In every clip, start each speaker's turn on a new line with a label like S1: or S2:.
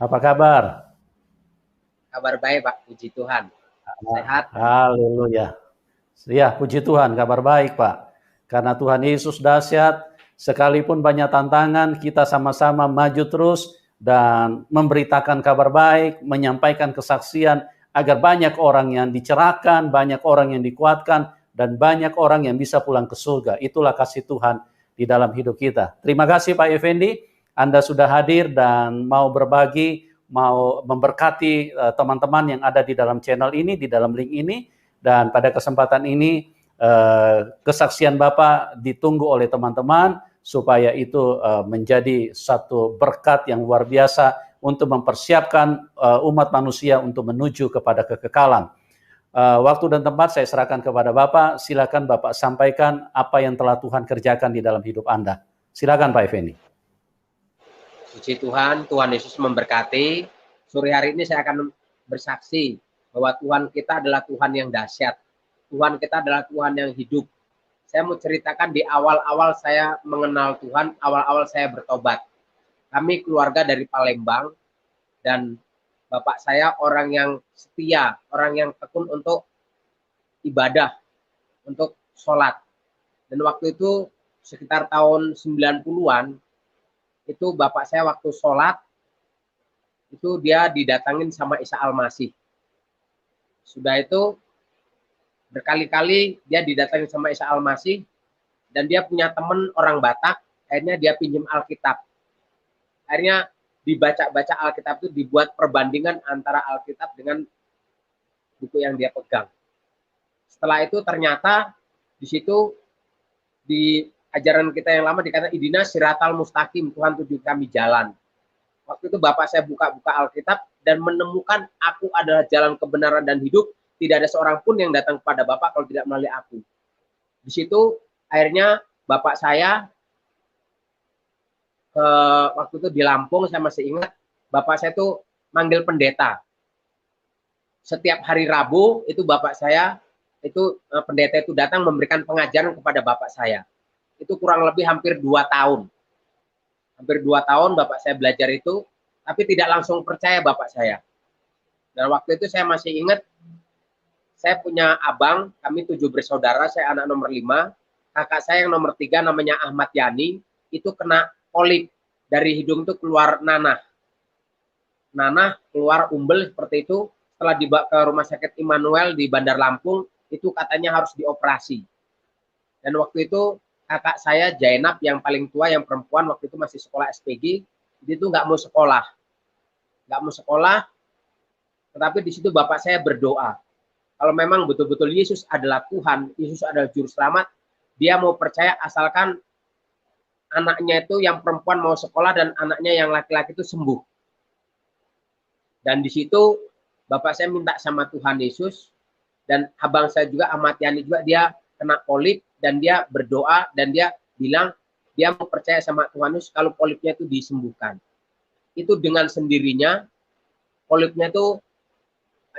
S1: Apa kabar?
S2: Kabar baik, Pak. Puji Tuhan. Sehat.
S1: Haleluya. Ya, puji Tuhan, kabar baik, Pak. Karena Tuhan Yesus dahsyat, sekalipun banyak tantangan, kita sama-sama maju terus dan memberitakan kabar baik, menyampaikan kesaksian, agar banyak orang yang dicerahkan, banyak orang yang dikuatkan, dan banyak orang yang bisa pulang ke surga. Itulah kasih Tuhan di dalam hidup kita. Terima kasih Pak Effendi, Anda sudah hadir dan mau berbagi, mau memberkati teman-teman yang ada di dalam channel ini, di dalam link ini. Dan pada kesempatan ini kesaksian Bapak ditunggu oleh teman-teman supaya itu menjadi satu berkat yang luar biasa untuk mempersiapkan umat manusia untuk menuju kepada kekekalan. Waktu dan tempat saya serahkan kepada Bapak. Silakan Bapak sampaikan apa yang telah Tuhan kerjakan di dalam hidup Anda. Silakan Pak Effendi.
S2: Puji Tuhan, Tuhan Yesus memberkati. Sore hari ini saya akan bersaksi bahwa Tuhan kita adalah Tuhan yang dahsyat. Tuhan kita adalah Tuhan yang hidup. Saya mau ceritakan di awal-awal saya mengenal Tuhan, awal-awal saya bertobat. Kami keluarga dari Palembang, dan bapak saya orang yang setia, orang yang tekun untuk ibadah, untuk sholat. Dan waktu itu sekitar tahun 90-an, itu bapak saya waktu sholat, itu dia didatangin sama Isa Al-Masih. Sudah itu berkali-kali dia didatangin sama Isa Al-Masih, dan dia punya teman orang Batak, akhirnya dia pinjam Alkitab. Akhirnya dibaca-baca Alkitab itu, dibuat perbandingan antara Alkitab dengan buku yang dia pegang. Setelah itu ternyata di situ di ajaran kita yang lama dikatakan idina siratal mustaqim, Tuhan tuju kami jalan. Waktu itu bapak saya buka-buka Alkitab dan menemukan aku adalah jalan kebenaran dan hidup. Tidak ada seorang pun yang datang kepada bapak kalau tidak melalui aku. Di situ akhirnya bapak saya waktu itu di Lampung, saya masih ingat, bapak saya itu manggil pendeta. Setiap hari Rabu itu bapak saya itu pendeta itu datang memberikan pengajaran kepada bapak saya. Itu kurang lebih hampir 2 tahun. Hampir 2 tahun bapak saya belajar itu, tapi tidak langsung percaya bapak saya. Dan waktu itu saya masih ingat, saya punya abang, kami 7 bersaudara, saya anak nomor 5, kakak saya yang nomor 3 namanya Ahmad Yani, itu kena polip, dari hidung itu keluar nanah. Nanah, keluar umbel seperti itu, setelah dibawa ke rumah sakit Immanuel di Bandar Lampung, itu katanya harus dioperasi. Dan waktu itu kakak saya Jainab yang paling tua, yang perempuan, waktu itu masih sekolah SPG, itu nggak mau sekolah. Nggak mau sekolah, tetapi di situ bapak saya berdoa. Kalau memang betul-betul Yesus adalah Tuhan, Yesus adalah Juru Selamat, dia mau percaya asalkan anaknya itu yang perempuan mau sekolah dan anaknya yang laki-laki itu sembuh. Dan di situ bapak saya minta sama Tuhan Yesus, dan abang saya juga, Ahmad Yani juga, dia kena polip, dan dia berdoa, dan dia bilang, dia mau percaya sama Tuhan Yesus kalau polipnya itu disembuhkan. Itu dengan sendirinya, polipnya itu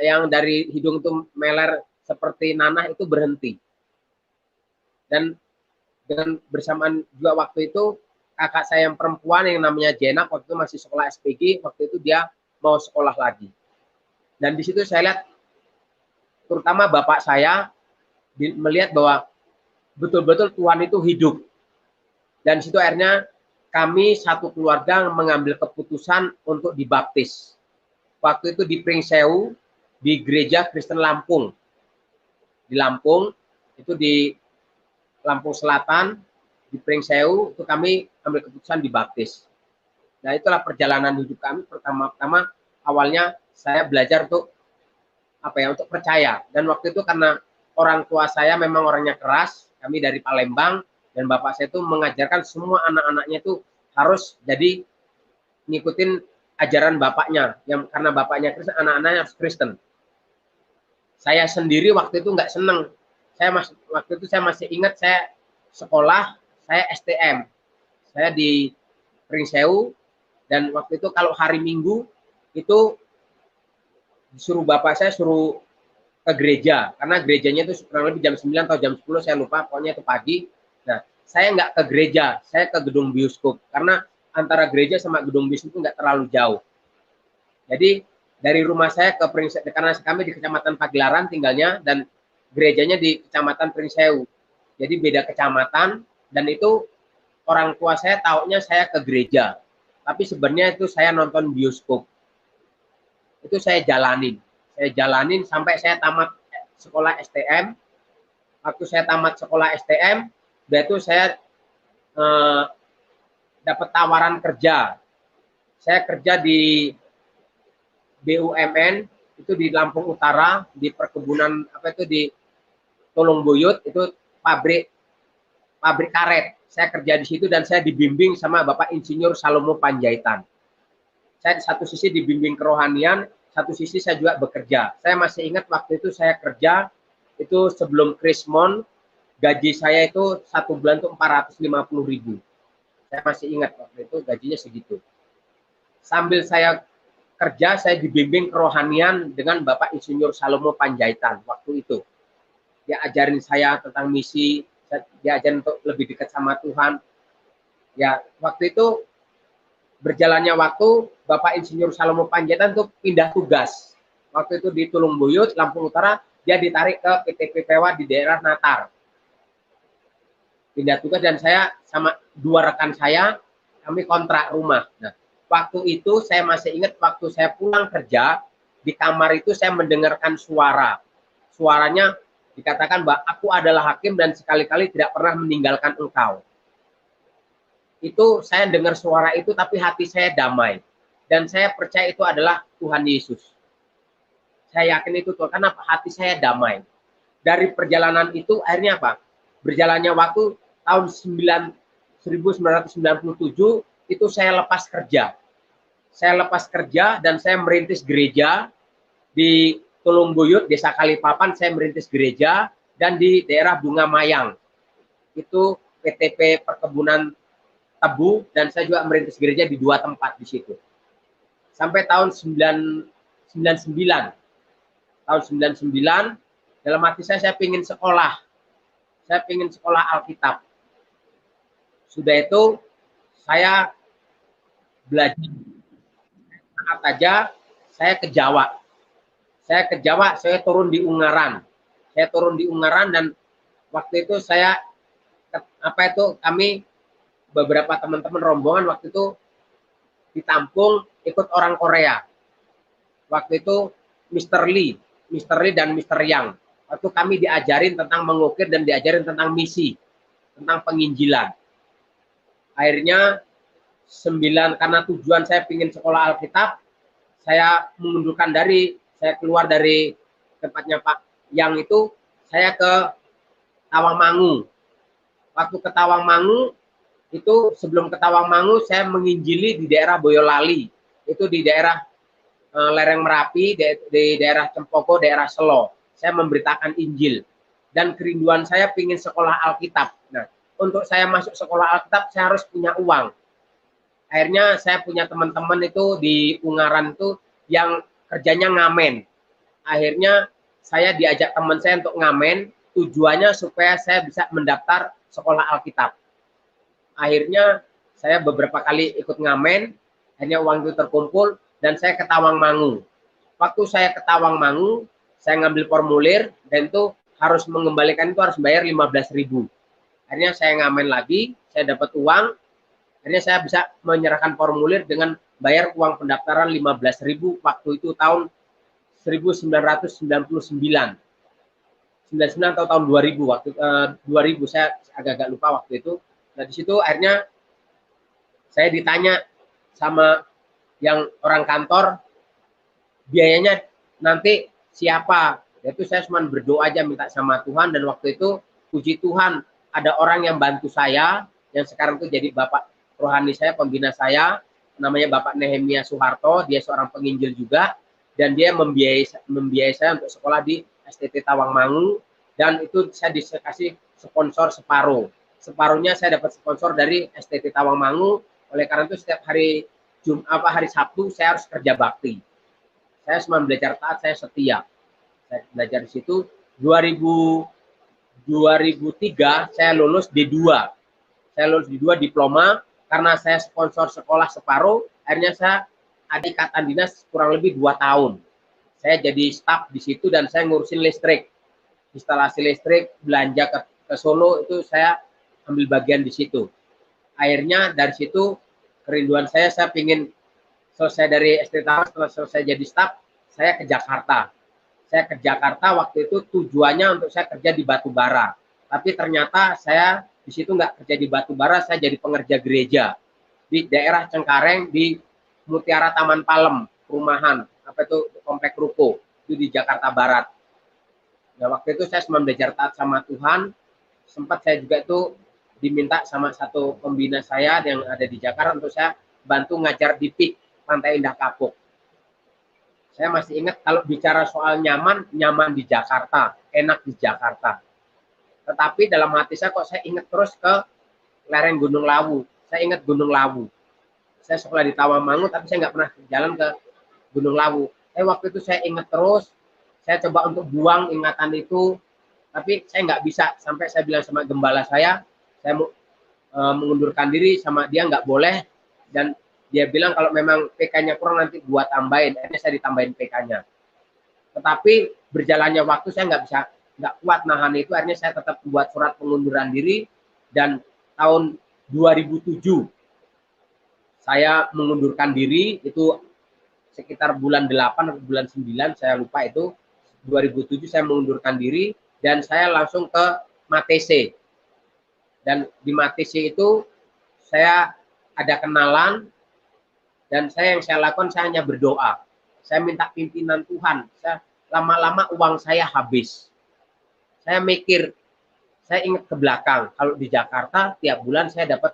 S2: yang dari hidung itu meler seperti nanah itu berhenti. Dan dengan bersamaan juga waktu itu, kakak saya yang perempuan yang namanya Jenab, waktu itu masih sekolah SPG, waktu itu dia mau sekolah lagi. Dan di situ saya lihat, terutama bapak saya melihat bahwa betul-betul Tuhan itu hidup. Dan di situ akhirnya kami satu keluarga mengambil keputusan untuk dibaptis. Waktu itu di Pringsewu, di gereja Kristen Lampung. Di Lampung, itu di Lampung Selatan, di Pringsewu, itu kami ambil keputusan dibaptis. Nah, itulah perjalanan hidup kami. Pertama-tama awalnya saya belajar untuk untuk percaya. Dan waktu itu karena orang tua saya memang orangnya keras, kami dari Palembang, dan bapak saya itu mengajarkan semua anak-anaknya itu harus jadi ngikutin ajaran bapaknya, yang karena bapaknya Kristen, anak-anaknya harus Kristen. Saya sendiri waktu itu nggak seneng. Waktu itu saya masih ingat, saya sekolah, saya STM, saya di Pringsewu, dan waktu itu kalau hari Minggu itu disuruh bapak saya suruh ke gereja, karena gerejanya itu kurang lebih jam 9 atau jam 10, saya lupa, pokoknya itu pagi. Nah, saya nggak ke gereja, saya ke gedung bioskop, karena antara gereja sama gedung bioskop itu nggak terlalu jauh. Jadi dari rumah saya ke Pringsewu, karena kami di Kecamatan Pagelaran tinggalnya dan gerejanya di Kecamatan Pringsewu. Jadi beda kecamatan, dan itu orang tua saya taunya saya ke gereja. Tapi sebenarnya itu saya nonton bioskop. Itu saya jalanin. Saya jalanin sampai saya tamat sekolah STM. Waktu saya tamat sekolah STM, itu saya dapat tawaran kerja. Saya kerja di BUMN, itu di Lampung Utara, di perkebunan apa itu di Tulungbuyut, itu pabrik karet. Saya kerja di situ dan saya dibimbing sama Bapak Insinyur Salomo Panjaitan. Saya di satu sisi dibimbing kerohanian, satu sisi saya juga bekerja. Saya masih ingat waktu itu saya kerja, itu sebelum Krismon, gaji saya itu satu bulan itu 450.000. Saya masih ingat waktu itu gajinya segitu. Sambil saya kerja, saya dibimbing kerohanian dengan Bapak Insinyur Salomo Panjaitan waktu itu. Dia ajarin saya tentang misi, dia ajarin untuk lebih dekat sama Tuhan. Ya, waktu itu berjalannya waktu, Bapak Insinyur Salomo Panjaitan itu pindah tugas. Waktu itu di Tulungbuyut, Lampung Utara, dia ditarik ke PT PPWA di daerah Natar. Pindah tugas dan saya sama dua rekan saya, kami kontrak rumah. Nah, waktu itu saya masih ingat waktu saya pulang kerja, di kamar itu saya mendengarkan suara. Suaranya dikatakan bahwa aku adalah hakim dan sekali-kali tidak pernah meninggalkan engkau. Itu saya dengar suara itu tapi hati saya damai. Dan saya percaya itu adalah Tuhan Yesus. Saya yakin itu Tuhan, karena hati saya damai. Dari perjalanan itu akhirnya apa? Berjalannya waktu tahun 1997 itu saya lepas kerja. Saya lepas kerja dan saya merintis gereja di Tulungbuyut, Desa Kalipapan, saya merintis gereja, dan di daerah Bunga Mayang. Itu PTP Perkebunan Tebu, dan saya juga merintis gereja di dua tempat di situ. Sampai tahun 99. Tahun 99, dalam hati saya ingin sekolah. Saya ingin sekolah Alkitab. Sudah itu, saya belajar saat aja, saya ke Jawa. Saya turun di Ungaran. Saya turun di Ungaran dan waktu itu saya kami beberapa teman-teman rombongan waktu itu ditampung ikut orang Korea. Waktu itu Mr. Lee dan Mr. Yang. Waktu kami diajarin tentang mengukir dan diajarin tentang misi, tentang penginjilan. Akhirnya karena tujuan saya ingin sekolah Alkitab, saya mengundurkan diri. Saya keluar dari tempatnya Pak Yang itu, saya ke Tawangmangu. Waktu ke Tawangmangu, itu sebelum ke Tawangmangu, saya menginjili di daerah Boyolali. Itu di daerah lereng Merapi, di daerah Cempoko, daerah Selo. Saya memberitakan Injil. Dan kerinduan saya ingin sekolah Alkitab. Nah, untuk saya masuk sekolah Alkitab, saya harus punya uang. Akhirnya saya punya teman-teman itu di Ungaran itu yang kerjanya ngamen. Akhirnya saya diajak teman saya untuk ngamen, tujuannya supaya saya bisa mendaftar sekolah Alkitab. Akhirnya saya beberapa kali ikut ngamen, akhirnya uang itu terkumpul dan saya ke Tawangmangu. Waktu saya ke Tawangmangu, saya ngambil formulir dan itu harus mengembalikan, itu harus bayar 15.000. Akhirnya saya ngamen lagi, saya dapat uang, akhirnya saya bisa menyerahkan formulir dengan bayar uang pendaftaran 15.000 waktu itu tahun 1999. 99 atau tahun 2000 waktu 2000 saya agak-agak lupa waktu itu. Nah, di situ akhirnya saya ditanya sama yang orang kantor, biayanya nanti siapa? Itu saya cuma berdoa aja minta sama Tuhan, dan waktu itu puji Tuhan ada orang yang bantu saya yang sekarang itu jadi bapak rohani saya, pembina saya, namanya Bapak Nehemia Soeharto. Dia seorang penginjil juga dan dia membiayai saya untuk sekolah di STT Tawangmangu, dan itu saya dikasih sponsor separuhnya saya dapat sponsor dari STT Tawangmangu. Oleh karena itu setiap hari hari Sabtu saya harus kerja bakti. Saya cuma belajar taat, saya setia. Saya belajar di situ. 2003 saya lulus D2. Saya lulus D2 diploma karena saya sponsor sekolah separuh. Akhirnya saya ada ikatan dinas kurang lebih 2 tahun. Saya jadi staf di situ dan saya ngurusin listrik, instalasi listrik, belanja ke Solo itu saya ambil bagian di situ. Akhirnya dari situ kerinduan saya pingin selesai dari SD Tama, setelah selesai jadi staf, saya ke Jakarta. Saya ke Jakarta waktu itu tujuannya untuk saya kerja di batu bara. Tapi ternyata saya di situ nggak kerja di batu bara, saya jadi pengerja gereja di daerah Cengkareng di Mutiara Taman Palem, perumahan apa itu komplek ruko itu di Jakarta Barat. Nah waktu itu saya cuma belajar taat sama Tuhan. Sempat saya juga itu diminta sama satu pembina saya yang ada di Jakarta untuk saya bantu ngajar di PIK Pantai Indah Kapuk. Saya masih ingat kalau bicara soal nyaman, nyaman di Jakarta, enak di Jakarta. Tetapi dalam hati saya kok saya ingat terus ke lereng Gunung Lawu. Saya ingat Gunung Lawu. Saya sekolah di Tawamangu, tapi saya nggak pernah jalan ke Gunung Lawu. Waktu itu saya ingat terus, saya coba untuk buang ingatan itu, tapi saya nggak bisa. Sampai saya bilang sama gembala saya mau mengundurkan diri sama dia, nggak boleh. Dan dia bilang kalau memang PK-nya kurang nanti buat tambahin. Akhirnya saya ditambahin PK-nya. Tetapi berjalannya waktu saya nggak kuat nahan itu. Akhirnya saya tetap buat surat pengunduran diri dan tahun 2007 saya mengundurkan diri, itu sekitar bulan 8 atau bulan 9 saya lupa itu. 2007 saya mengundurkan diri dan saya langsung ke Matese. Dan di Matese itu saya ada kenalan dan yang saya lakukan saya hanya berdoa. Saya minta pimpinan Tuhan. Lama-lama uang saya habis. Saya mikir, saya ingat ke belakang, kalau di Jakarta tiap bulan saya dapat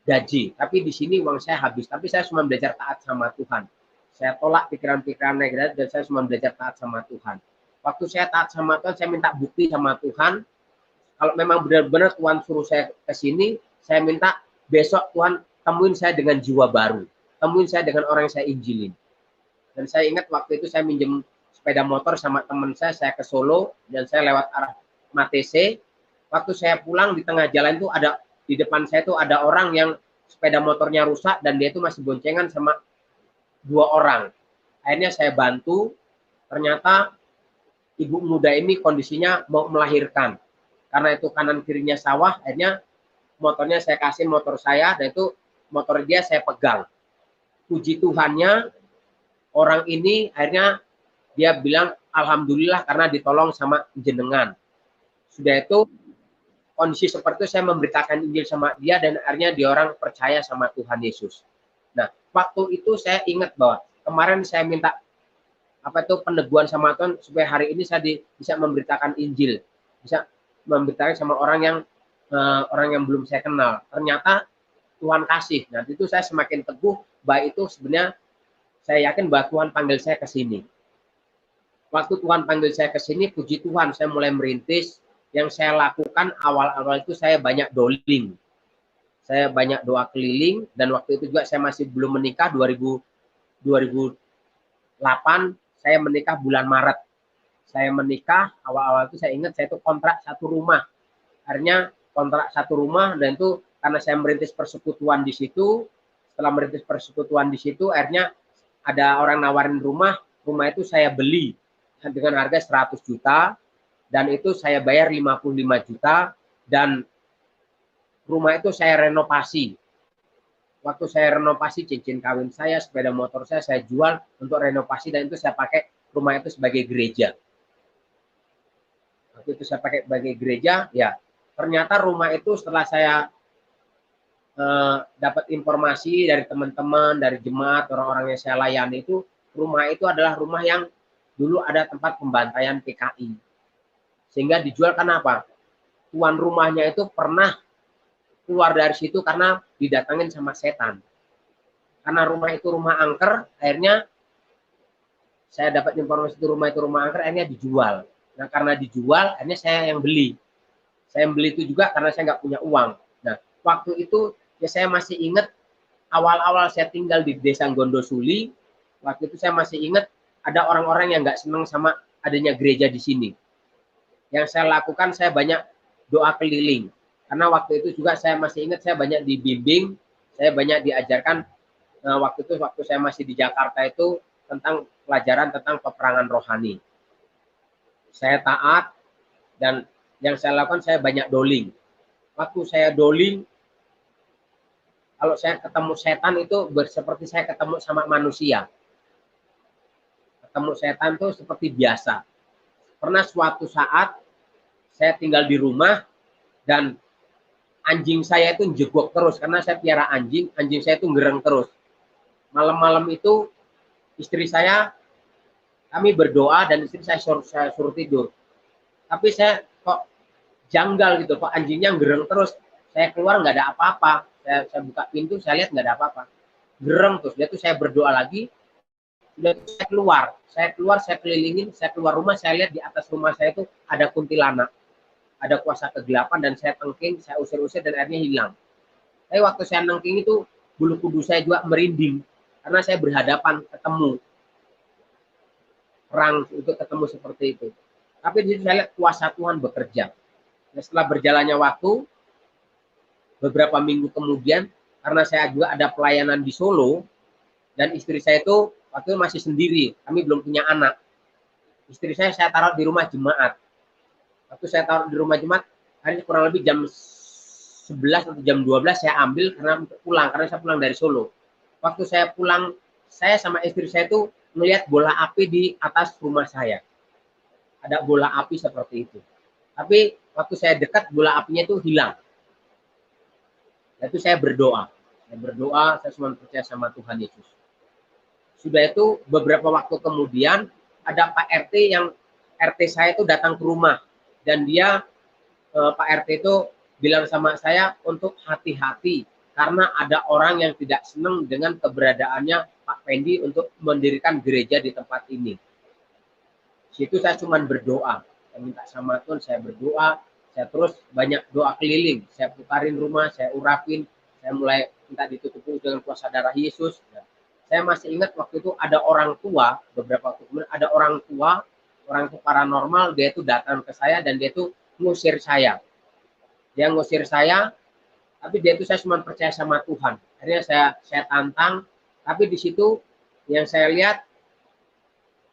S2: gaji, tapi di sini uang saya habis. Tapi saya cuma belajar taat sama Tuhan. Saya tolak pikiran-pikiran negatif dan saya cuma belajar taat sama Tuhan. Waktu saya taat sama Tuhan, saya minta bukti sama Tuhan. Kalau memang benar-benar Tuhan suruh saya ke sini, saya minta besok Tuhan temuin saya dengan jiwa baru. Temuin saya dengan orang yang saya injilin. Dan saya ingat waktu itu saya minjem sepeda motor sama teman saya ke Solo dan saya lewat arah Matese. Waktu saya pulang di tengah jalan itu di depan saya itu ada orang yang sepeda motornya rusak dan dia itu masih boncengan sama 2 orang. Akhirnya saya bantu. Ternyata ibu muda ini kondisinya mau melahirkan. Karena itu kanan kirinya sawah, akhirnya motornya saya kasih motor saya dan itu motor dia saya pegang. Puji Tuhannya orang ini akhirnya dia bilang alhamdulillah karena ditolong sama jenengan. Sudah itu kondisi seperti itu saya memberitakan Injil sama dia dan akhirnya dia orang percaya sama Tuhan Yesus. Nah, waktu itu saya ingat bahwa kemarin saya minta peneguhan sama Tuhan supaya hari ini saya bisa memberitakan Injil, bisa memberitakan sama orang yang belum saya kenal. Ternyata Tuhan kasih. Nah, itu saya semakin teguh bahwa itu sebenarnya saya yakin bahwa Tuhan panggil saya ke sini. Waktu Tuhan panggil saya ke sini, puji Tuhan saya mulai merintis. Yang saya lakukan awal-awal itu saya banyak doling. Saya banyak doa keliling dan waktu itu juga saya masih belum menikah. 2008 saya menikah bulan Maret. Saya menikah awal-awal itu saya ingat saya itu kontrak 1 rumah. Akhirnya kontrak 1 rumah dan itu karena saya merintis persekutuan di situ. Setelah merintis persekutuan di situ akhirnya ada orang nawarin rumah itu saya beli dengan harga 100 juta dan itu saya bayar 55 juta dan rumah itu saya renovasi. Waktu saya renovasi cincin kawin saya, sepeda motor saya jual untuk renovasi dan itu saya pakai rumah itu sebagai gereja. Waktu itu saya pakai sebagai gereja, ya ternyata rumah itu setelah saya dapat informasi dari teman-teman, dari jemaat, orang-orang yang saya layani itu, rumah itu adalah rumah yang dulu ada tempat pembantaian PKI. Sehingga dijual kenapa? Tuan rumahnya itu pernah keluar dari situ karena didatangin sama setan. Karena rumah itu rumah angker, akhirnya saya dapat informasi itu rumah angker, akhirnya dijual. Nah karena dijual, akhirnya saya yang beli. Saya yang beli itu juga karena saya nggak punya uang. Nah waktu itu ya saya masih ingat awal-awal saya tinggal di desa Gondosuli. Waktu itu saya masih ingat ada orang-orang yang nggak senang sama adanya gereja di sini. Yang saya lakukan saya banyak doa keliling. Karena waktu itu juga saya masih ingat saya banyak dibimbing, saya banyak diajarkan Nah, waktu saya masih di Jakarta itu tentang pelajaran tentang peperangan rohani. Saya taat dan yang saya lakukan saya banyak doling. Waktu saya doling, kalau saya ketemu setan itu seperti saya ketemu sama manusia. Ketemu setan itu seperti biasa. Pernah suatu saat saya tinggal di rumah dan anjing saya itu jegok terus karena saya piara anjing saya itu ngereng terus. Malam-malam itu istri saya, kami berdoa dan istri saya suruh tidur. Tapi saya kok janggal gitu, kok anjingnya ngereng terus. Saya keluar nggak ada apa-apa. Saya buka pintu, saya lihat nggak ada apa-apa. Gereng terus. Dia tuh saya berdoa lagi. Sudah saya keluar, saya kelilingin, saya keluar rumah, saya lihat di atas rumah saya itu ada kuntilanak. Ada kuasa kegelapan dan saya tengking, saya usir-usir dan akhirnya hilang. Tapi waktu saya nengking itu bulu kudus saya juga merinding karena saya berhadapan ketemu perang itu ketemu seperti itu. Tapi di situ saya lihat kuasa Tuhan bekerja. Nah, setelah berjalannya waktu, beberapa minggu kemudian, karena saya juga ada pelayanan di Solo dan istri saya itu waktu itu masih sendiri, kami belum punya anak. Istri saya taruh di rumah jemaat. Waktu saya taruh di rumah jemaat, hari kurang lebih jam 11 atau jam 12 saya ambil karena saya pulang dari Solo. Waktu saya pulang, saya sama istri saya itu melihat bola api di atas rumah saya. Ada bola api seperti itu. Tapi waktu saya dekat, bola apinya itu hilang. Itu saya berdoa. Saya cuma percaya sama Tuhan Yesus. Sudah itu beberapa waktu kemudian ada Pak RT yang RT saya itu datang ke rumah dan dia Pak RT itu bilang sama saya untuk hati-hati karena ada orang yang tidak senang dengan keberadaannya Pak Pendi untuk mendirikan gereja di tempat ini. Situ saya cuma berdoa, saya minta sama Tuhan, saya berdoa, saya terus banyak doa keliling, saya putarin rumah, saya urapin, saya mulai minta ditutupi dengan kuasa darah Yesus. Saya masih ingat waktu itu ada orang tua, beberapa waktu kemudian ada orang tua paranormal, dia itu datang ke saya dan dia itu ngusir saya. Dia ngusir saya, tapi dia itu saya cuma percaya sama Tuhan. Akhirnya saya tantang, tapi di situ yang saya lihat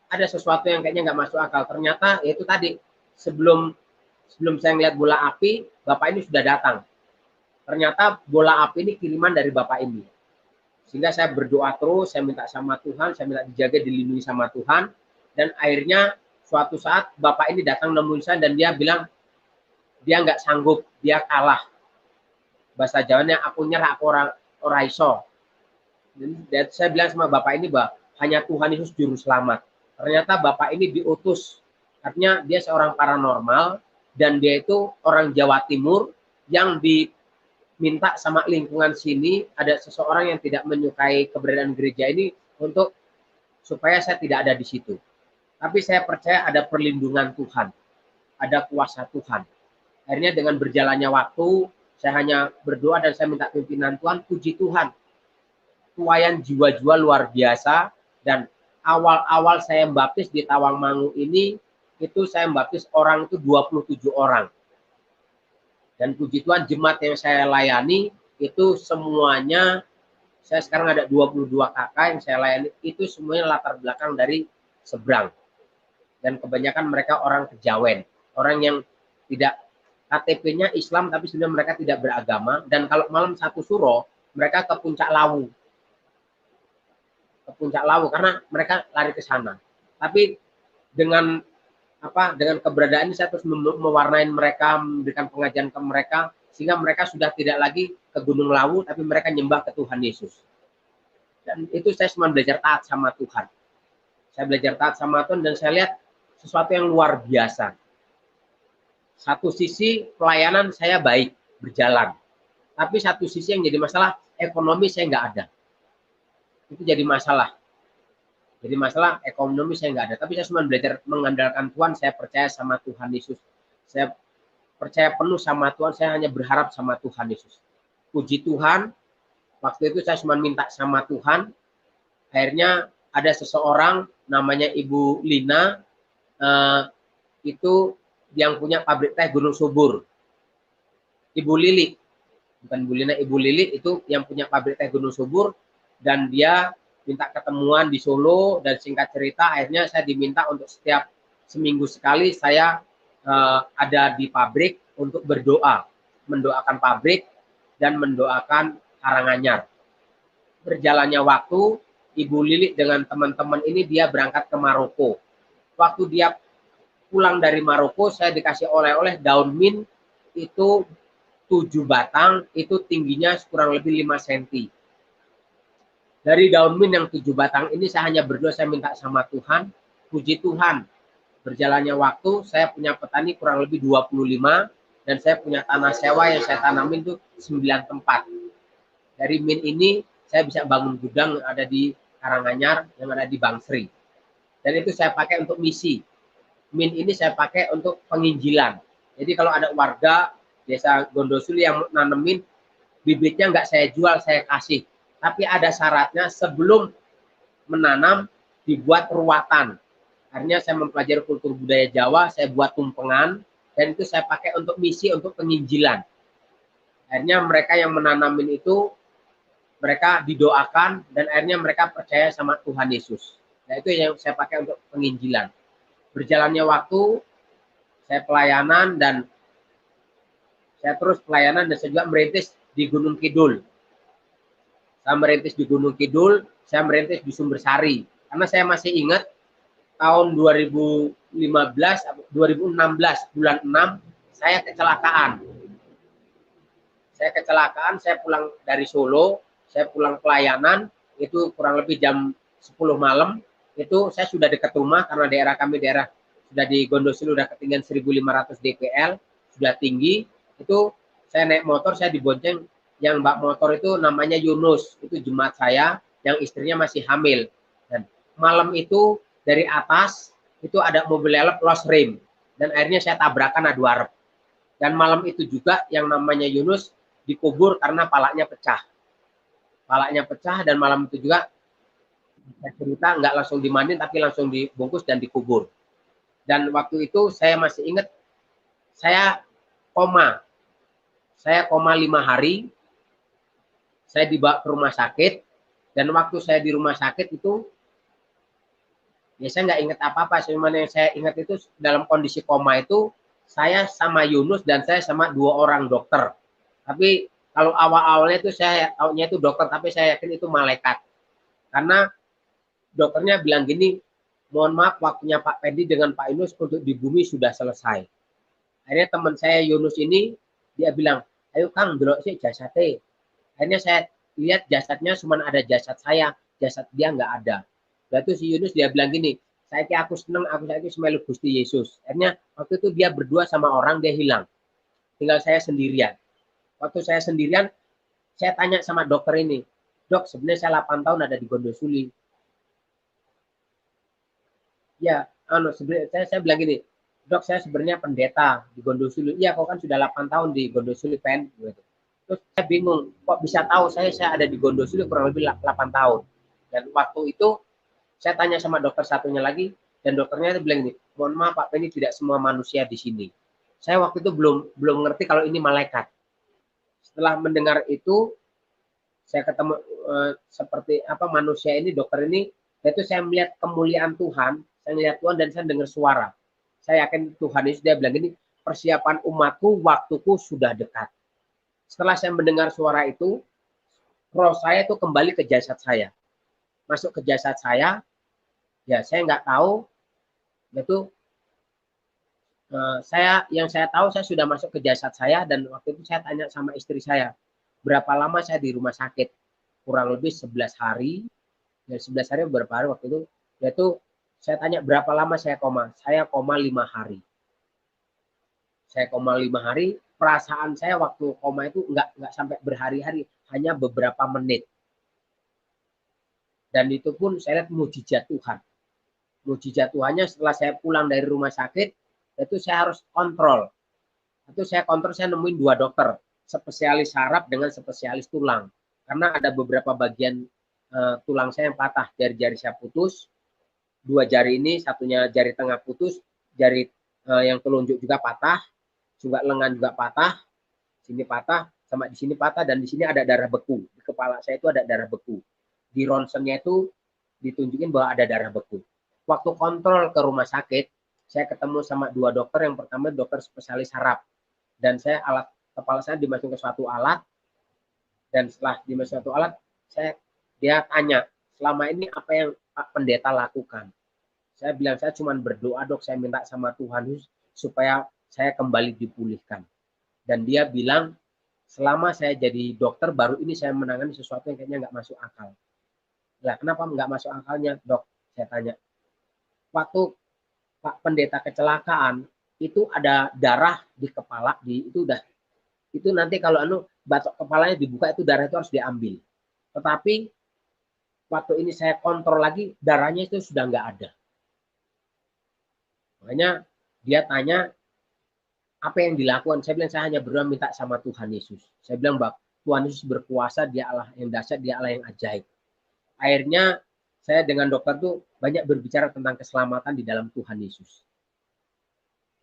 S2: ada sesuatu yang kayaknya nggak masuk akal. Ternyata itu tadi sebelum saya ngeliat bola api, Bapak ini sudah datang. Ternyata bola api ini kiriman dari Bapak ini. Sehingga saya berdoa terus, saya minta sama Tuhan, saya minta dijaga, dilindungi sama Tuhan. Dan akhirnya suatu saat Bapak ini datang nemuin saya dan dia bilang, dia nggak sanggup, dia kalah. Bahasa Jawanya, aku nyerah, aku orang iso. Dan saya bilang sama Bapak ini, bahwa hanya Tuhan Yesus juru selamat. Ternyata Bapak ini diutus. Artinya dia seorang paranormal dan dia itu orang Jawa Timur yang diminta sama lingkungan sini, ada seseorang yang tidak menyukai keberadaan gereja ini untuk supaya saya tidak ada di situ. Tapi saya percaya ada perlindungan Tuhan, ada kuasa Tuhan. Akhirnya dengan berjalannya waktu, saya hanya berdoa dan saya minta pimpinan Tuhan, puji Tuhan. Tuayan jiwa-jiwa luar biasa dan awal-awal saya membaptis di Tawangmangu ini, itu saya membaptis orang itu 27 orang. Dan puji Tuhan jemaat yang saya layani, itu semuanya, saya sekarang ada 22 kakak yang saya layani, itu semuanya latar belakang dari seberang. Dan kebanyakan mereka orang Kejawen, orang yang tidak KTP-nya Islam, tapi sebenarnya mereka tidak beragama. Dan kalau malam satu suro, mereka ke Puncak Lawu. Karena mereka lari ke sana. Tapi dengan keberadaan ini saya terus mewarnai mereka, memberikan pengajaran ke mereka sehingga mereka sudah tidak lagi ke Gunung Lawu tapi mereka nyembah ke Tuhan Yesus. Dan itu saya cuma belajar taat sama Tuhan. Saya belajar taat sama Tuhan dan saya lihat sesuatu yang luar biasa. Satu sisi pelayanan saya baik, berjalan. Tapi satu sisi yang jadi masalah, ekonomi saya nggak ada. Itu jadi masalah. Jadi masalah ekonomi saya nggak ada. Tapi saya cuma belajar mengandalkan Tuhan. Saya percaya sama Tuhan Yesus. Saya percaya penuh sama Tuhan. Saya hanya berharap sama Tuhan Yesus. Puji Tuhan. Waktu itu saya cuma minta sama Tuhan. Akhirnya ada seseorang namanya Ibu Lina. Itu yang punya pabrik teh Gunung Subur. Ibu Lili. Bukan Ibu Lina, Ibu Lili itu yang punya pabrik teh Gunung Subur. dan dia minta ketemuan di Solo, dan singkat cerita akhirnya saya diminta untuk setiap seminggu sekali saya ada di pabrik untuk berdoa, mendoakan pabrik dan mendoakan Karanganyar. Berjalannya waktu, Ibu Lili dengan teman-teman ini dia berangkat ke Maroko. Waktu dia pulang dari Maroko, saya dikasih oleh-oleh daun mint itu 7 batang, itu tingginya kurang lebih 5 cm. Dari daun mint yang 7 batang ini saya hanya berdoa, saya minta sama Tuhan, puji Tuhan. Berjalannya waktu, saya punya petani kurang lebih 25, dan saya punya tanah sewa yang saya tanamin itu 9 tempat. Dari mint ini, saya bisa bangun gudang yang ada di Karanganyar, yang ada di Bangsri. Dan itu saya pakai untuk misi. Mint ini saya pakai untuk penginjilan. Jadi kalau ada warga desa Gondosuli yang nanemin, bibitnya nggak saya jual, saya kasih. Tapi ada syaratnya, sebelum menanam dibuat ruatan. Akhirnya saya mempelajari kultur budaya Jawa, saya buat tumpengan, dan itu saya pakai untuk misi, untuk penginjilan. Akhirnya mereka yang menanamin itu, mereka didoakan, dan akhirnya mereka percaya sama Tuhan Yesus. Nah, itu yang saya pakai untuk penginjilan. Berjalannya waktu, saya pelayanan, dan saya terus pelayanan, dan saya juga merintis di Gunung Kidul. Saya merintis di Gunung Kidul, saya merintis di Sumbersari. Karena saya masih ingat, tahun 2015, 2016, bulan 6, saya kecelakaan. Saya pulang dari Solo, saya pulang pelayanan, itu kurang lebih jam 10 malam, itu saya sudah dekat rumah, karena daerah kami sudah di Gondosuli, sudah ketinggian 1.500 dpl, sudah tinggi, itu saya naik motor, saya dibonceng, yang mbak motor itu namanya Yunus, itu jemaat saya, yang istrinya masih hamil. Dan malam itu, dari atas, itu ada mobil elep lost rim, dan akhirnya saya tabrakan adu arep. Dan malam itu juga, yang namanya Yunus, dikubur karena palanya pecah. Palanya pecah, dan malam itu juga saya cerita nggak langsung dimandiin, tapi langsung dibungkus dan dikubur. Dan waktu itu saya masih ingat, saya koma. Saya koma 5 hari, saya dibawa ke rumah sakit, dan waktu saya di rumah sakit itu, ya saya nggak ingat apa-apa, cuma yang saya ingat itu dalam kondisi koma itu, saya sama Yunus dan saya sama 2 orang dokter. Tapi kalau awal-awalnya itu saya tahunya itu dokter, tapi saya yakin itu malaikat. Karena dokternya bilang gini, mohon maaf waktunya Pak Pendi dengan Pak Yunus untuk di bumi sudah selesai. Akhirnya teman saya Yunus ini, dia bilang, ayo Kang, delok sih jasadnya. Akhirnya saya lihat jasadnya cuma ada jasad saya, jasad dia nggak ada. Lalu si Yunus dia bilang gini, aku seneng, aku semelu Gusti Yesus. Akhirnya waktu itu dia berdua sama orang, dia hilang. Tinggal saya sendirian. Waktu saya sendirian, saya tanya sama dokter ini, dok sebenarnya saya 8 tahun ada di Gondosuli. Ya, sebenarnya saya bilang gini, dok saya sebenarnya pendeta di Gondosuli. Iya, kau kan sudah 8 tahun di Gondosuli, Pen. Gitu. Terus saya bingung, kok bisa tahu saya ada di Gondosuli kurang lebih 8 tahun. Dan waktu itu, saya tanya sama dokter satunya lagi, dan dokternya bilang gini, mohon maaf Pak Pen, tidak semua manusia di sini. Saya waktu itu belum ngerti kalau ini malaikat. Setelah mendengar itu, saya ketemu seperti apa manusia ini, dokter ini, itu saya melihat kemuliaan Tuhan, saya melihat Tuhan dan saya dengar suara. Saya yakin Tuhan Yesus dia bilang gini, persiapan umatku, waktuku sudah dekat. Setelah saya mendengar suara itu, roh saya itu kembali ke jasad saya. Masuk ke jasad saya, ya saya nggak tahu, itu yang saya tahu saya sudah masuk ke jasad saya, dan waktu itu saya tanya sama istri saya, berapa lama saya di rumah sakit? Kurang lebih 11 hari. Ya 11 hari berapa hari waktu itu? Yaitu saya tanya berapa lama saya koma? Saya koma 5 hari. Saya koma 5 hari, perasaan saya waktu koma itu nggak sampai berhari-hari, hanya beberapa menit. Dan itu pun saya lihat mujizat Tuhan. Mujizat Tuhannya setelah saya pulang dari rumah sakit, itu saya harus kontrol. Itu saya kontrol, saya nemuin 2 dokter, spesialis saraf dengan spesialis tulang. Karena ada beberapa bagian tulang saya yang patah, jari-jari saya putus, 2 jari ini, satunya jari tengah putus, jari yang telunjuk juga patah, juga lengan juga patah, sini patah, sama di sini patah, dan di sini ada darah beku. Di kepala saya itu ada darah beku. di ronsennya itu ditunjukin bahwa ada darah beku. Waktu kontrol ke rumah sakit, saya ketemu sama dua dokter. Yang pertama dokter spesialis saraf, dan saya kepala saya dimasukin ke suatu alat, dan setelah dimasukin suatu alat, dia tanya, selama ini apa yang Pak Pendeta lakukan? Saya bilang, saya cuma berdoa dok, saya minta sama Tuhan supaya saya kembali dipulihkan. Dan dia bilang, selama saya jadi dokter, baru ini saya menangani sesuatu yang kayaknya nggak masuk akal. Lah, kenapa nggak masuk akalnya, dok? Saya tanya. Waktu Pak Pendeta kecelakaan, itu ada darah di kepala, itu nanti kalau batok kepalanya dibuka, itu darah itu harus diambil. Tetapi waktu ini saya kontrol lagi, darahnya itu sudah nggak ada. Makanya dia tanya, apa yang dilakukan? Saya bilang, saya hanya berdoa minta sama Tuhan Yesus. Saya bilang, Bang, Tuhan Yesus berkuasa, dia Allah yang dahsyat, dia Allah yang ajaib. Akhirnya saya dengan dokter tuh banyak berbicara tentang keselamatan di dalam Tuhan Yesus.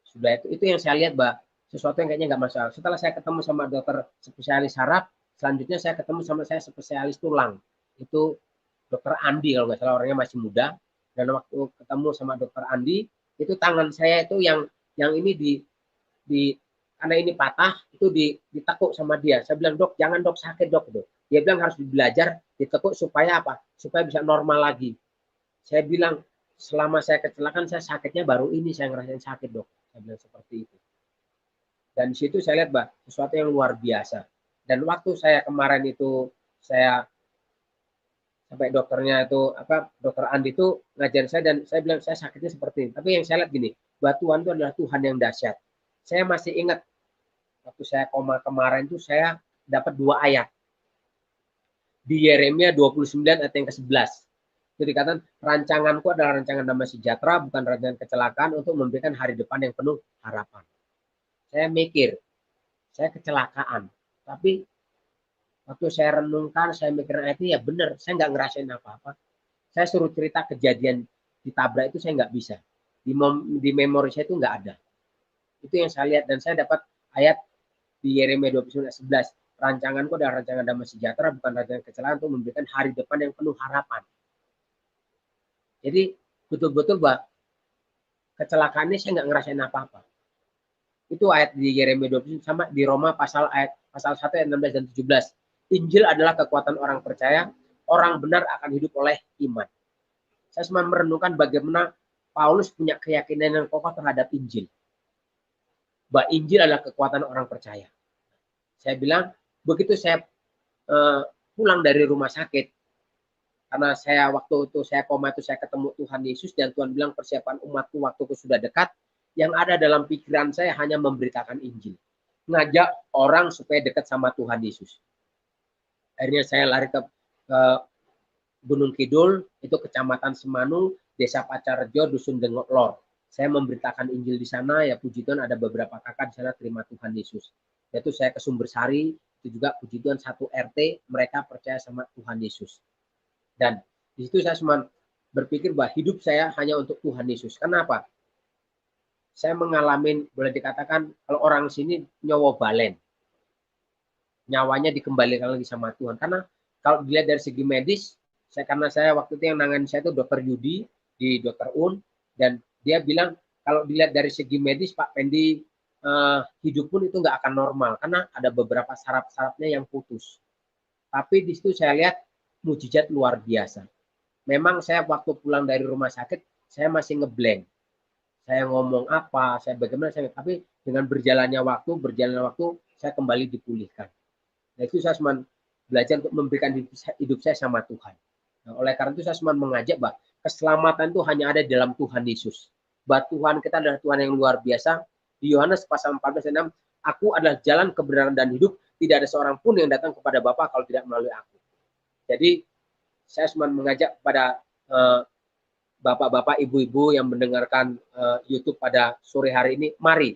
S2: Sudah itu yang saya lihat, Mbak, sesuatu yang kayaknya nggak masalah. Setelah saya ketemu sama dokter spesialis saraf, selanjutnya saya ketemu sama saya spesialis tulang. Itu dokter Andi, kalau nggak salah, orangnya masih muda. Dan waktu ketemu sama dokter Andi, itu tangan saya itu yang ini karena ini patah, itu ditekuk sama dia. Saya bilang, dok, jangan dok, sakit dok. Dia bilang harus belajar ditekuk supaya apa? Supaya bisa normal lagi. Saya bilang, selama saya kecelakaan, saya sakitnya baru ini saya ngerasain sakit dok. Saya bilang seperti itu. Dan di situ saya lihat, Mbak, sesuatu yang luar biasa. Dan waktu saya kemarin itu, saya sampai dokternya itu, dokter Andi itu ngajarin saya, dan saya bilang, saya sakitnya seperti ini. Tapi yang saya lihat gini, bahwa Tuhan itu adalah Tuhan yang dahsyat. Saya masih ingat, waktu saya koma kemarin itu, saya dapat 2 ayat. Di Yeremia 29 ayat yang ke-11. Itu dikatakan, rancanganku adalah rancangan damai sejahtera, bukan rancangan kecelakaan, untuk memberikan hari depan yang penuh harapan. Saya mikir, saya kecelakaan. Tapi waktu saya renungkan, saya mikir ayat ini, ya benar, saya nggak ngerasain apa-apa. Saya suruh cerita kejadian ditabrak itu, saya nggak bisa. Di memori saya itu nggak ada. Itu yang saya lihat, dan saya dapat ayat di Yeremia 29 ayat 11. Rancanganku adalah rancangan damai sejahtera, bukan rancangan kecelakaan, untuk memberikan hari depan yang penuh harapan. Jadi betul-betul, Mbak, kecelakaan ini saya nggak ngerasain apa-apa. Itu ayat di Yeremia 29, sama di Roma pasal 1 ayat 16 dan 17. Injil adalah kekuatan orang percaya, orang benar akan hidup oleh iman. Saya cuma merenungkan bagaimana Paulus punya keyakinan yang kokoh terhadap Injil. Bahwa Injil adalah kekuatan orang percaya. Saya bilang, begitu saya pulang dari rumah sakit, karena saya waktu itu saya koma itu saya ketemu Tuhan Yesus, dan Tuhan bilang, persiapan umatku waktuku sudah dekat. Yang ada dalam pikiran saya hanya memberitakan Injil, ngajak orang supaya dekat sama Tuhan Yesus. Akhirnya saya lari ke Gunung Kidul, itu Kecamatan Semanu, Desa Pacarjo, Dusun Dengok Lor. Saya memberitakan Injil di sana, ya puji Tuhan ada beberapa kakak di sana terima Tuhan Yesus. Yaitu saya ke Sumbersari, itu juga puji Tuhan 1 RT, mereka percaya sama Tuhan Yesus. Dan di situ saya cuma berpikir bahwa hidup saya hanya untuk Tuhan Yesus. Kenapa? Saya mengalami, boleh dikatakan, kalau orang sini nyawa balen. Nyawanya dikembalikan lagi sama Tuhan. Karena kalau dilihat dari segi medis, karena saya waktu itu yang nangani saya itu Dokter Yudi di Dokter Un, dan dia bilang kalau dilihat dari segi medis, Pak Pendi hidup pun itu nggak akan normal karena ada beberapa saraf-sarafnya yang putus. Tapi di situ saya lihat mujizat luar biasa. Memang saya waktu pulang dari rumah sakit, saya masih ngeblank. Saya ngomong apa, saya bagaimana, tapi dengan berjalannya waktu, saya kembali dipulihkan. Nah itu saya cuma belajar untuk memberikan hidup saya sama Tuhan. Nah, oleh karena itu saya cuma mengajak bahwa keselamatan itu hanya ada di dalam Tuhan Yesus. Bahwa Tuhan kita adalah Tuhan yang luar biasa. Di Yohanes pasal 14 ayat 6, aku adalah jalan kebenaran dan hidup, tidak ada seorang pun yang datang kepada Bapa kalau tidak melalui aku. Jadi saya cuma mengajak kepada bapak-bapak, ibu-ibu yang mendengarkan YouTube pada sore hari ini, mari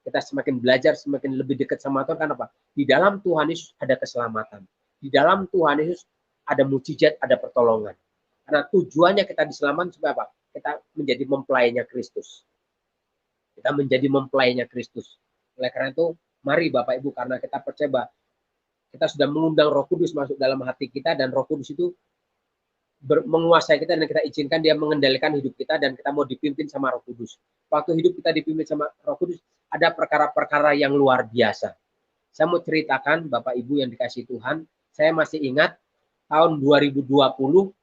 S2: kita semakin belajar, semakin lebih dekat sama Tuhan. Karena apa? Di dalam Tuhan Yesus ada keselamatan. Di dalam Tuhan Yesus ada mujizat, ada pertolongan. Karena tujuannya kita diselamatkan supaya apa? Kita menjadi mempelainya Kristus. Kita menjadi mempelainya Kristus. Oleh karena itu, mari Bapak Ibu, karena kita percaya bahwa kita sudah mengundang Roh Kudus masuk dalam hati kita, dan Roh Kudus itu menguasai kita dan kita izinkan dia mengendalikan hidup kita dan kita mau dipimpin sama Roh Kudus. Waktu hidup kita dipimpin sama Roh Kudus, ada perkara-perkara yang luar biasa. Saya mau ceritakan Bapak Ibu yang dikasih Tuhan, saya masih ingat tahun 2020, 2019,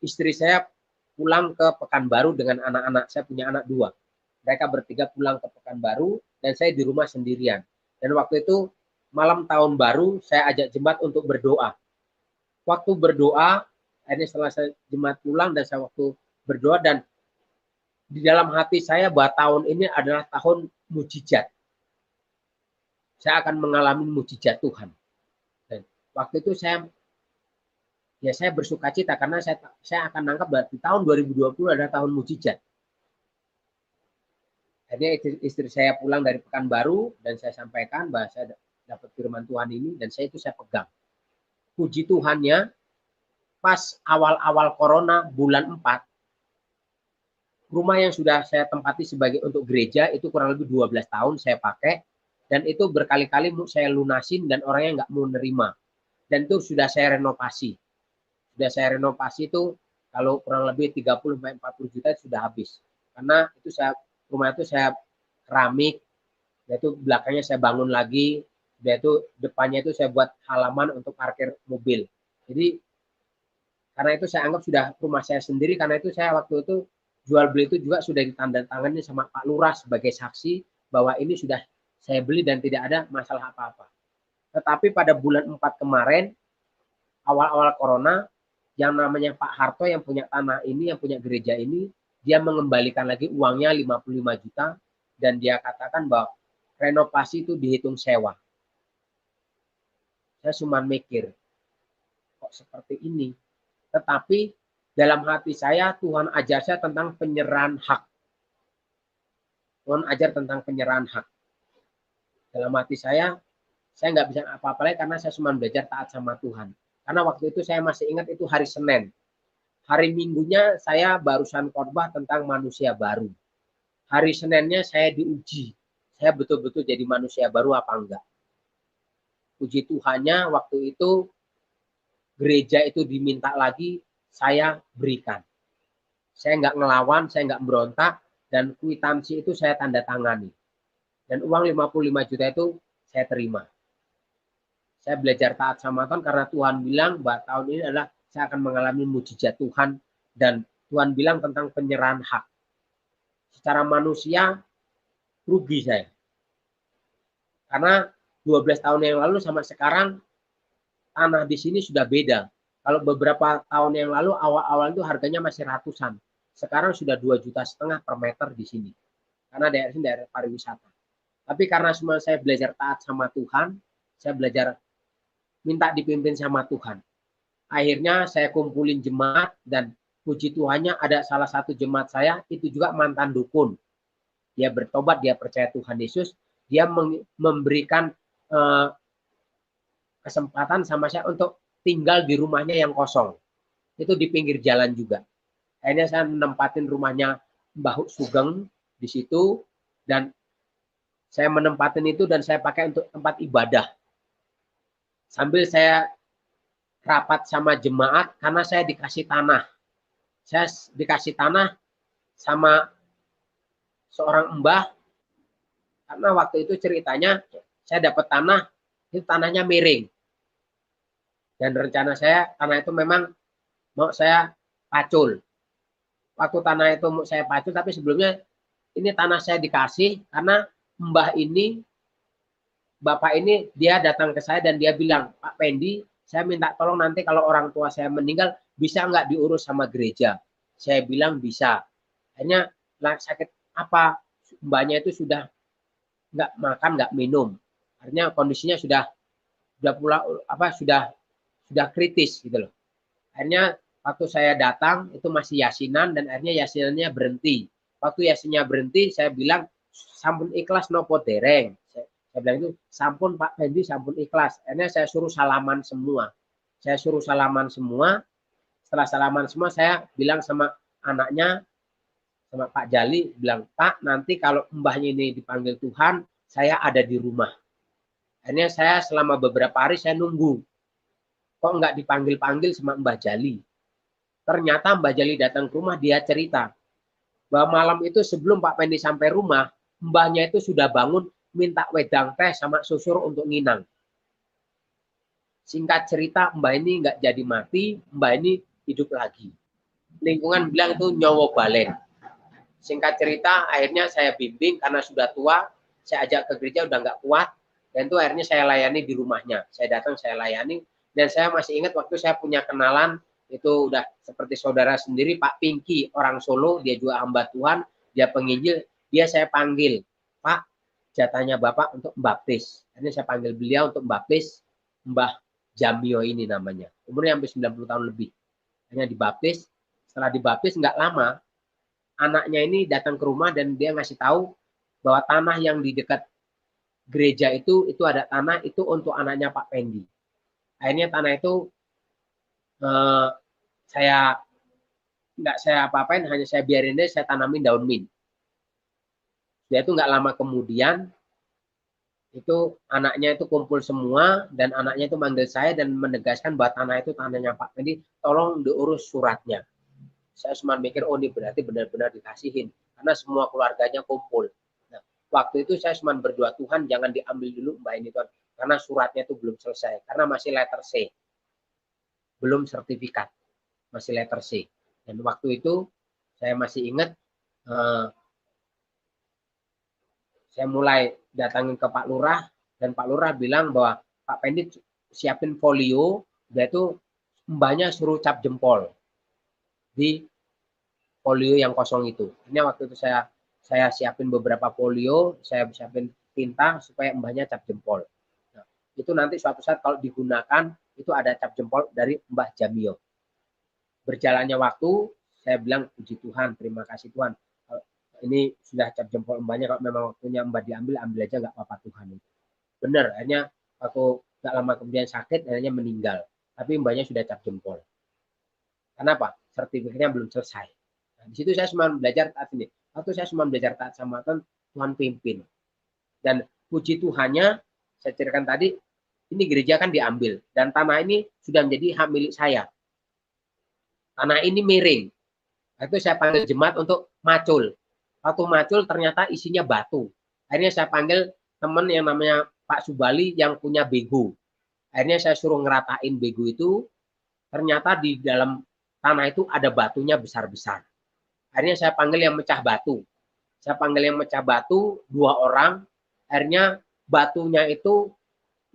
S2: istri saya pulang ke Pekanbaru dengan anak-anak. Saya punya anak 2. Mereka bertiga pulang ke Pekanbaru dan saya di rumah sendirian. Dan waktu itu malam tahun baru saya ajak jemaat untuk berdoa. Waktu berdoa, akhirnya setelah saya jemaat pulang dan saya waktu berdoa dan di dalam hati saya bahwa tahun ini adalah tahun mujizat. Saya akan mengalami mujizat Tuhan. Dan waktu itu saya bersukacita karena saya akan nangkap bahwa di tahun 2020 adalah tahun mujizat. Akhirnya istri saya pulang dari Pekanbaru dan saya sampaikan bahwa saya dapat firman Tuhan ini dan saya pegang. Puji Tuhannya, pas awal-awal corona bulan 4, rumah yang sudah saya tempati sebagai untuk gereja itu kurang lebih 12 tahun saya pakai dan itu berkali-kali saya lunasin dan orangnya nggak mau nerima. Dan itu sudah saya renovasi. Sudah saya renovasi itu kalau kurang lebih 30-40 juta sudah habis. Karena itu rumah itu saya keramik, yaitu belakangnya saya bangun lagi, yaitu depannya itu saya buat halaman untuk parkir mobil. Jadi karena itu saya anggap sudah rumah saya sendiri, karena itu saya waktu itu jual beli itu juga sudah ditandatangani sama Pak Lurah sebagai saksi bahwa ini sudah saya beli dan tidak ada masalah apa-apa. Tetapi pada bulan 4 kemarin, awal-awal corona, yang namanya Pak Harto yang punya tanah ini, yang punya gereja ini, dia mengembalikan lagi uangnya 55 juta dan dia katakan bahwa renovasi itu dihitung sewa. Saya cuma mikir, kok seperti ini? Tetapi dalam hati saya, Tuhan ajar saya tentang penyerahan hak. Tuhan ajar tentang penyerahan hak. Dalam hati saya nggak bisa apa-apa lagi karena saya cuma belajar taat sama Tuhan. Karena waktu itu saya masih ingat itu hari Senin. Hari Minggunya saya barusan khotbah tentang manusia baru. Hari Seninnya saya diuji. Saya betul-betul jadi manusia baru apa enggak. Puji Tuhannya waktu itu gereja itu diminta lagi, saya berikan. Saya nggak ngelawan, saya nggak berontak, dan kwitansi itu saya tanda tangani. Dan uang 55 juta itu saya terima. Saya belajar taat sama Tuhan karena Tuhan bilang bahwa tahun ini adalah saya akan mengalami mujizat Tuhan dan Tuhan bilang tentang penyerahan hak. Secara manusia rugi saya. Karena 12 tahun yang lalu sama sekarang tanah di sini sudah beda. Kalau beberapa tahun yang lalu awal-awal itu harganya masih ratusan. Sekarang sudah 2,5 juta per meter di sini. Karena daerah ini daerah pariwisata. Tapi karena semua saya belajar taat sama Tuhan, saya belajar minta dipimpin sama Tuhan. Akhirnya saya kumpulin jemaat dan puji Tuhannya ada salah satu jemaat saya itu juga mantan dukun. Dia bertobat, dia percaya Tuhan Yesus, dia memberikan kesempatan sama saya untuk tinggal di rumahnya yang kosong. Itu di pinggir jalan juga. Akhirnya saya menempatin rumahnya Mbah Sugeng di situ dan saya menempatin itu dan saya pakai untuk tempat ibadah. Sambil saya rapat sama jemaat karena saya dikasih tanah. Saya dikasih tanah sama seorang mbah karena waktu itu ceritanya saya dapat tanah, itu tanahnya miring. Dan rencana saya tanah itu memang mau saya pacul. Waktu tanah itu mau saya pacul, tapi sebelumnya ini tanah saya dikasih karena mbah ini, bapak ini dia datang ke saya dan dia bilang, Pak Pendi, saya minta tolong nanti kalau orang tua saya meninggal bisa nggak diurus sama gereja? Saya bilang bisa. Akhirnya sakit apa? Mbahnya itu sudah nggak makan, nggak minum. Artinya kondisinya sudah kritis gitu loh. Akhirnya waktu saya datang itu masih yasinan dan akhirnya yasinannya berhenti. Waktu yasinnya berhenti saya bilang sampun ikhlas nopo dereng. Saya bilang itu sampun Pak Fendi sampun ikhlas. Akhirnya saya suruh salaman semua. Setelah salaman semua saya bilang sama anaknya, sama Pak Jali, bilang Pak nanti kalau mbahnya ini dipanggil Tuhan saya ada di rumah. Akhirnya saya selama beberapa hari saya nunggu. kok nggak dipanggil-panggil sama Mbah Jali. Ternyata Mbah Jali datang ke rumah, dia cerita bahwa malam itu sebelum Pak Pendi sampai rumah, mbahnya itu sudah bangun minta wedang teh sama susur untuk nginang. Singkat cerita, mbah ini nggak jadi mati, mbah ini hidup lagi. Lingkungan bilang itu nyowo balen. Singkat cerita, akhirnya saya bimbing karena sudah tua, saya ajak ke gereja udah nggak kuat, dan itu akhirnya saya layani di rumahnya. Saya datang, saya layani, dan saya masih ingat waktu saya punya kenalan, itu udah seperti saudara sendiri, Pak Pinky, orang Solo, dia juga hamba Tuhan, dia penginjil, dia saya panggil, Pak, jatahnya Bapak untuk membaptis. Akhirnya saya panggil beliau untuk membaptis Mbah Jamio ini namanya. Umurnya hampir 90 tahun lebih. Akhirnya dibaptis, setelah dibaptis nggak lama, anaknya ini datang ke rumah dan dia ngasih tahu bahwa tanah yang di dekat gereja itu ada tanah itu untuk anaknya Pak Pendi. Akhirnya tanah itu saya nggak saya apa-apain, hanya saya biarin deh, saya tanamin daun mint. Dia itu nggak lama kemudian itu anaknya itu kumpul semua dan anaknya itu manggil saya dan menegaskan bahwa tanah itu tanahnya Pak Pendi, tolong diurus suratnya. Saya cuma mikir, oh ini berarti benar-benar dikasihin karena semua keluarganya kumpul. Nah, waktu itu saya cuma berdoa, Tuhan jangan diambil dulu mbak ini Tuhan, karena suratnya itu belum selesai, karena masih letter C, belum sertifikat, masih letter C. Dan waktu itu saya masih ingat, saya mulai datangin ke Pak Lurah dan Pak Lurah bilang bahwa Pak Pendi siapin folio, dia itu mbahnya suruh cap jempol di folio yang kosong itu. Ini waktu itu saya siapin beberapa folio, saya siapin tinta supaya mbahnya cap jempol. Nah, itu nanti suatu saat kalau digunakan itu ada cap jempol dari Mbah Jamio. Berjalannya waktu, saya bilang puji Tuhan, terima kasih Tuhan. Ini sudah cap jempol mbahnya, kalau memang waktunya mbah diambil, ambil aja nggak apa-apa Tuhan. Benar, akhirnya aku nggak lama kemudian sakit, akhirnya meninggal. Tapi mbahnya sudah cap jempol. Kenapa? Sertifikatnya belum selesai. Nah, di situ saya cuma belajar taat ini. Waktu saya cuma belajar taat sama Tuhan, Tuhan pimpin. Dan puji Tuhannya, saya ceritakan tadi, ini gereja kan diambil. Dan tanah ini sudah menjadi hak milik saya. Tanah ini miring. Itu saya panggil jemaat untuk macul. Waktu macul ternyata isinya batu. Akhirnya saya panggil teman yang namanya Pak Subali yang punya bego. Akhirnya saya suruh ngeratain bego itu. Ternyata di dalam tanah itu ada batunya besar-besar. Akhirnya saya panggil yang mecah batu. Saya panggil yang mecah batu, 2 orang. Akhirnya batunya itu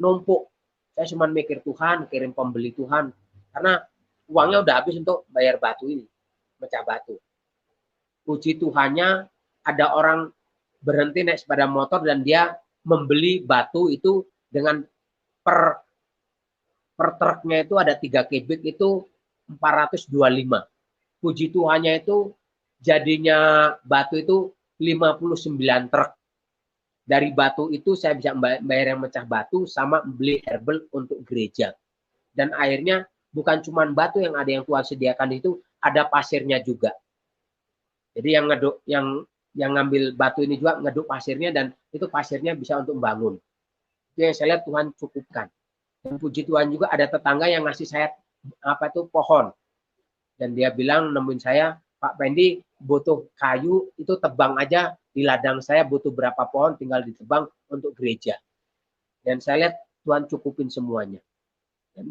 S2: numpuk. Saya cuma mikir Tuhan, kirim pembeli Tuhan. Karena uangnya udah habis untuk bayar batu ini, mecah batu. Puji Tuhannya ada orang berhenti naik sepeda motor dan dia membeli batu itu dengan per truknya itu ada 3 kubik itu 425. Puji Tuhannya itu jadinya batu itu 59 truk. Dari batu itu saya bisa bayar yang mecah batu sama beli herbal untuk gereja. Dan akhirnya bukan cuma batu yang ada yang Tuhan sediakan itu, ada pasirnya juga. Jadi yang ngeduk yang ngambil batu ini juga ngeduk pasirnya dan itu pasirnya bisa untuk membangun. Itu yang saya lihat Tuhan cukupkan. Dan puji Tuhan juga ada tetangga yang ngasih saya pohon. Dan dia bilang nemuin saya, Pak Pendi butuh kayu, itu tebang aja di ladang saya butuh berapa pohon, tinggal ditebang untuk gereja. Dan saya lihat Tuhan cukupin semuanya. Dan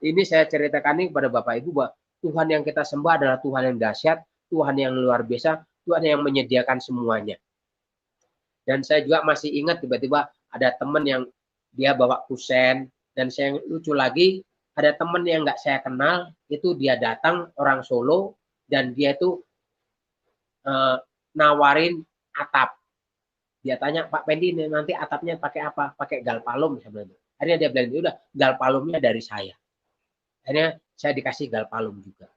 S2: ini saya ceritakan ini kepada Bapak Ibu bahwa Tuhan yang kita sembah adalah Tuhan yang dahsyat, Tuhan yang luar biasa, Tuhan yang menyediakan semuanya. Dan saya juga masih ingat tiba-tiba ada teman yang dia bawa kusen, dan saya lucu lagi, ada teman yang nggak saya kenal, itu dia datang orang Solo, dan dia itu nawarin atap. Dia tanya, Pak Pendi nanti atapnya pakai apa? Pakai galpalum sebenarnya. Akhirnya dia bilang, udah galpalumnya dari saya. Akhirnya saya dikasih galpalum juga.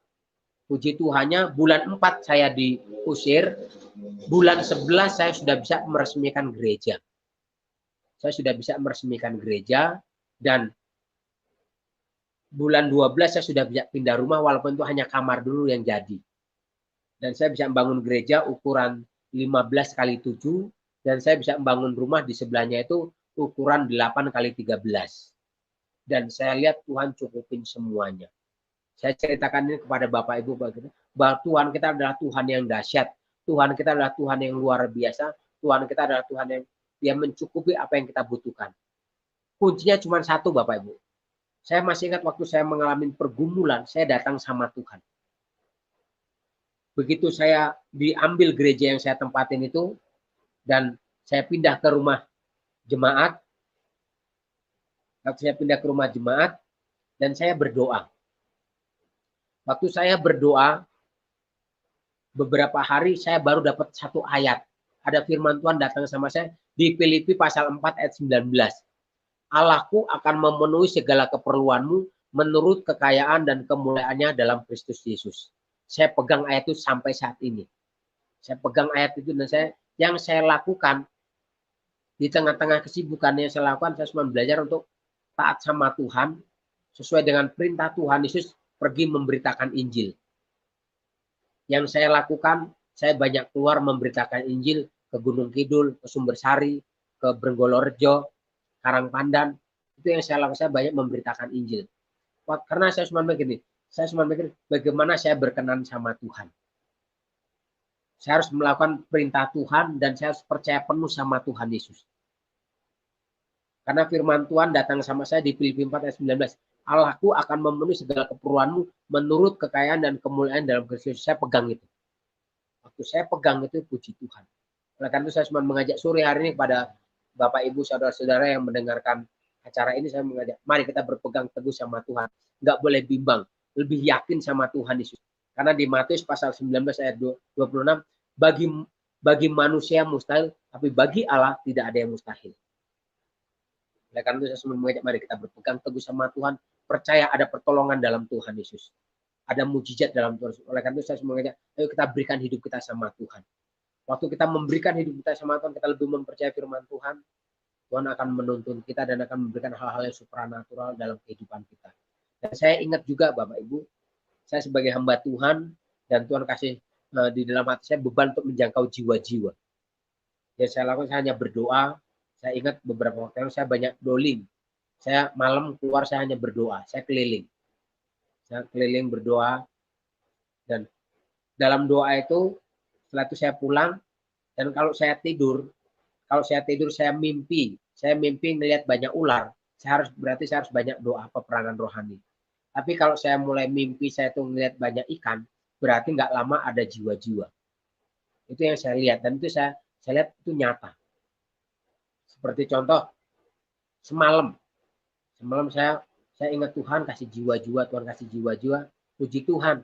S2: Puji Tuhannya bulan 4 saya diusir, bulan 11 saya sudah bisa meresmikan gereja. Saya sudah bisa meresmikan gereja dan bulan 12 saya sudah bisa pindah rumah walaupun itu hanya kamar dulu yang jadi. Dan saya bisa membangun gereja ukuran 15 kali 7 dan saya bisa membangun rumah di sebelahnya itu ukuran 8 kali 13. dan saya lihat Tuhan cukupin semuanya. Saya ceritakan ini kepada Bapak Ibu bahwa Tuhan kita adalah Tuhan yang dahsyat. Tuhan kita adalah Tuhan yang luar biasa. Tuhan kita adalah Tuhan yang dia mencukupi apa yang kita butuhkan. Kuncinya cuma satu, Bapak Ibu. Saya masih ingat waktu saya mengalami pergumulan, saya datang sama Tuhan. Begitu saya diambil gereja yang saya tempatin itu, dan saya pindah ke rumah jemaat, dan saya berdoa. Waktu saya berdoa, beberapa hari saya baru dapat satu ayat. Ada firman Tuhan datang sama saya di Filipi pasal 4 ayat 19. Allahku akan memenuhi segala keperluanmu menurut kekayaan dan kemuliaannya dalam Kristus Yesus. Saya pegang ayat itu sampai saat ini. Saya pegang ayat itu dan yang saya lakukan di tengah-tengah kesibukan yang saya lakukan, saya cuma belajar untuk taat sama Tuhan sesuai dengan perintah Tuhan Yesus, pergi memberitakan Injil. Yang saya lakukan, saya banyak keluar memberitakan Injil ke Gunung Kidul, ke Sumbersari, ke Brenggolorejo, Karangpandan. Itu yang saya lakukan, saya banyak memberitakan Injil. Karena saya cuma begini, saya cuma mikir bagaimana saya berkenan sama Tuhan. Saya harus melakukan perintah Tuhan dan saya harus percaya penuh sama Tuhan Yesus. Karena firman Tuhan datang sama saya di Filipi 4 ayat 19. Allahku akan memenuhi segala keperluanmu menurut kekayaan dan kemuliaan dalam Kristus. Saya pegang itu. Waktu saya pegang itu, puji Tuhan. Oleh karena itu saya cuma mengajak sore hari ini kepada Bapak Ibu saudara-saudara yang mendengarkan acara ini, saya mengajak, mari kita berpegang teguh sama Tuhan. Nggak boleh bimbang, lebih yakin sama Tuhan Yesus. Karena di Matius pasal 19 ayat 26, bagi manusia mustahil, tapi bagi Allah tidak ada yang mustahil. Oleh karena itu saya cuma mengajak, mari kita berpegang teguh sama Tuhan, percaya ada pertolongan dalam Tuhan Yesus. Ada mujizat dalam Tuhan Yesus. Oleh karena itu saya cuma mengajak, ayo kita berikan hidup kita sama Tuhan. Waktu kita memberikan hidup kita sama Tuhan, kita lebih mempercayai firman Tuhan, Tuhan akan menuntun kita dan akan memberikan hal-hal yang supranatural dalam kehidupan kita. Dan saya ingat juga Bapak Ibu, saya sebagai hamba Tuhan, dan Tuhan kasih di dalam hati saya beban untuk menjangkau jiwa-jiwa. Yang saya lakukan, saya hanya berdoa. Saya ingat beberapa waktu lalu saya banyak doling. Saya malam keluar, saya hanya berdoa. Saya keliling. Saya keliling berdoa. Dan dalam doa itu, setelah itu saya pulang. Dan kalau saya tidur saya mimpi melihat banyak ular. Berarti saya harus banyak doa peperangan rohani. Tapi kalau saya mulai mimpi saya tuh melihat banyak ikan, berarti nggak lama ada jiwa-jiwa. Itu yang saya lihat, dan itu saya lihat itu nyata. Seperti contoh, semalam saya ingat Tuhan kasih jiwa-jiwa, Tuhan kasih jiwa-jiwa, puji Tuhan.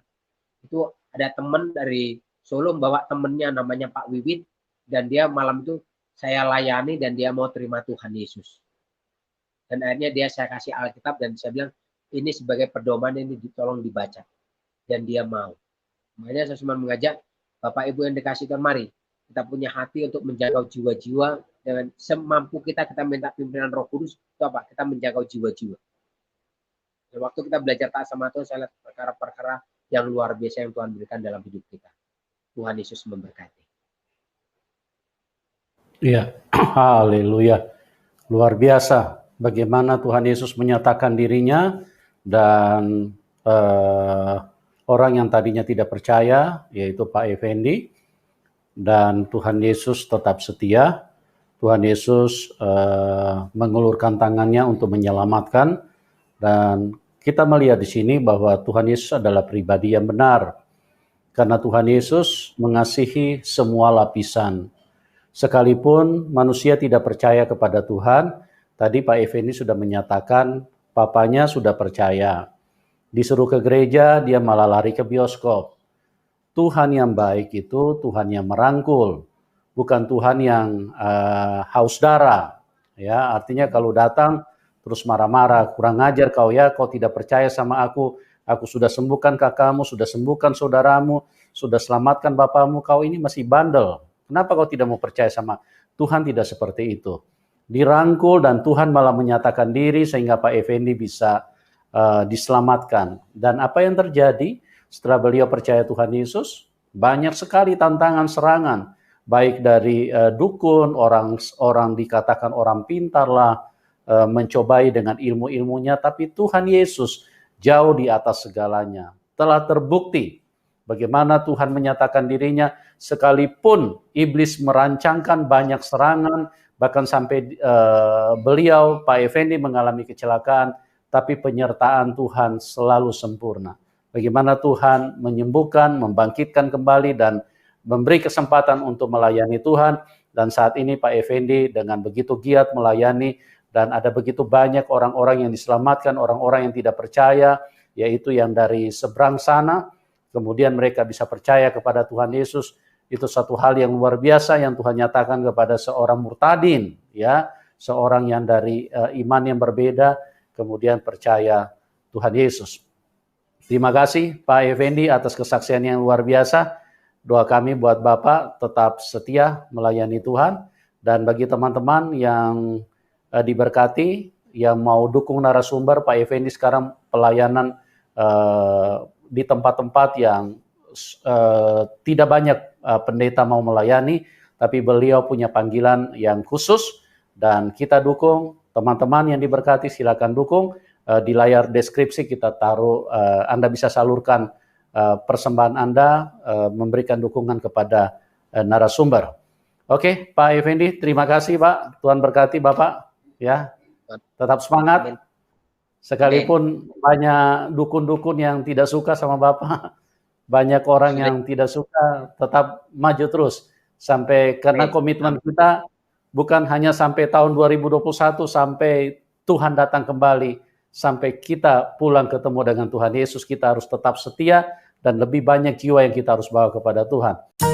S2: Itu ada teman dari Solo bawa temennya namanya Pak Wiwit, dan dia malam itu saya layani dan dia mau terima Tuhan Yesus. Dan akhirnya saya kasih Alkitab dan saya bilang, ini sebagai pedoman, ini ditolong dibaca. Dan dia mau. Makanya saya cuma mengajak Bapak Ibu yang dikasih Tuhan, mari kita punya hati untuk menjangkau jiwa-jiwa dengan semampu kita minta pimpinan Roh Kudus. Itu apa? Kita menjangkau jiwa-jiwa. Dan waktu kita belajar taat sama Tuhan, saya lihat perkara-perkara yang luar biasa yang Tuhan berikan dalam hidup kita. Tuhan Yesus memberkati.
S1: Iya, haleluya. Luar biasa bagaimana Tuhan Yesus menyatakan dirinya, dan orang yang tadinya tidak percaya, yaitu Pak Effendi, dan Tuhan Yesus tetap setia. Tuhan Yesus mengulurkan tangannya untuk menyelamatkan, dan kita melihat di sini bahwa Tuhan Yesus adalah pribadi yang benar, karena Tuhan Yesus mengasihi semua lapisan. Sekalipun manusia tidak percaya kepada Tuhan, tadi Pak Effendi sudah menyatakan papanya sudah percaya. Disuruh ke gereja, dia malah lari ke bioskop. Tuhan yang baik itu Tuhan yang merangkul, bukan Tuhan yang haus darah. Ya, artinya kalau datang terus marah-marah, kurang ajar kau ya, kau tidak percaya sama aku sudah sembuhkan kakakmu, sudah sembuhkan saudaramu, sudah selamatkan bapamu, kau ini masih bandel. Kenapa kau tidak mau percaya sama Tuhan? Tidak seperti itu. Dirangkul dan Tuhan malah menyatakan diri sehingga Pak Effendi bisa diselamatkan. Dan apa yang terjadi setelah beliau percaya Tuhan Yesus? Banyak sekali tantangan serangan, baik dari dukun, orang dikatakan orang pintar lah, mencobai dengan ilmu-ilmunya, tapi Tuhan Yesus jauh di atas segalanya. Telah terbukti bagaimana Tuhan menyatakan dirinya sekalipun iblis merancangkan banyak serangan, bahkan sampai beliau, Pak Effendi, mengalami kecelakaan, tapi penyertaan Tuhan selalu sempurna. Bagaimana Tuhan menyembuhkan, membangkitkan kembali, dan memberi kesempatan untuk melayani Tuhan. Dan saat ini Pak Effendi dengan begitu giat melayani, dan ada begitu banyak orang-orang yang diselamatkan, orang-orang yang tidak percaya, yaitu yang dari seberang sana, kemudian mereka bisa percaya kepada Tuhan Yesus. Itu satu hal yang luar biasa yang Tuhan nyatakan kepada seorang murtadin, ya, seorang yang dari iman yang berbeda, kemudian percaya Tuhan Yesus. Terima kasih Pak Effendi atas kesaksian yang luar biasa. Doa kami buat Bapak tetap setia melayani Tuhan, dan bagi teman-teman yang diberkati, yang mau dukung narasumber, Pak Effendi sekarang pelayanan di tempat-tempat yang tidak banyak pendeta mau melayani, tapi beliau punya panggilan yang khusus, dan kita dukung. Teman-teman yang diberkati silakan dukung. Di layar deskripsi kita taruh, Anda bisa salurkan persembahan Anda, memberikan dukungan kepada narasumber. Oke, Pak Effendi, terima kasih Pak. Tuhan berkati Bapak. Ya, tetap semangat. Sekalipun banyak dukun-dukun yang tidak suka sama Bapak, banyak orang yang tidak suka, tetap maju terus sampai, karena komitmen kita bukan hanya sampai tahun 2021, sampai Tuhan datang kembali, sampai kita pulang ketemu dengan Tuhan Yesus, kita harus tetap setia dan lebih banyak jiwa yang kita harus bawa kepada Tuhan.